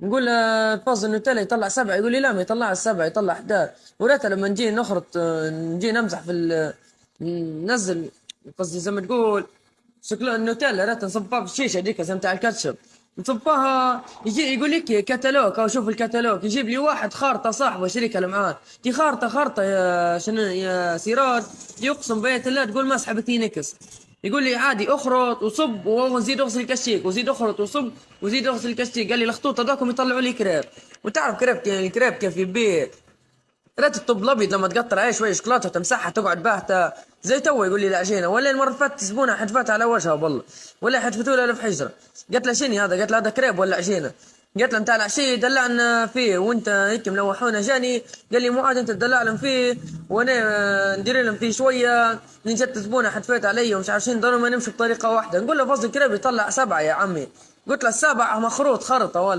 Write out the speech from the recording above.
نقول له فاز النوتيلا يطلع سبعة، يقول لي لا ما يطلع السبعة يطلع 11. وريتها لما نجي نخرط نجي نمزح في ننزل، قصدي زي ما تقول شكله النوتيلا ريتها نصبها في الشيشة ديك زي متاع الكاتشب، نصبها يجي يقول لك كتالوج او شوف الكتالوج، يجيب لي واحد خارطة صاحبه شريكة اللي معاه دي خارطة يا شنو يا سيراد، يقسم بيت الله تقول ما سحبتني نكس. يقول لي عادي اخرط وصب وزيد اغسل الكشيك وزيد اخرط وصب وزيد اغسل الكشيك، قال لي الخطوط هذاكم يطلعوا لي كريب. وتعرف كريب الكريب كيف يبي، ريت الطب الابيض لما تقطر عليه شويه شوكولاته وتمسحها تقعد باهته زي تو. يقول لي لا عشينه، ولا المره اللي فاتت زبونه حتفات على وجهها والله، ولا حتفتوا له في حجره. قالت له شني هذا؟ قالت له هذا كريب ولا عشينه؟ قالت له نتاع العشيه دلعنا فيه وانت هيك ملوحونا. جاني قال لي مو عاد انت تدلع لهم فيه وانا ندير لهم فيه شويه، من جت زبونه حتفات علي ومش عارفين ضروا ما نمشي بطريقه واحده. نقول له فضل الكريب يطلع سبعه يا عمي. قلت له السبعه مخروط خرطه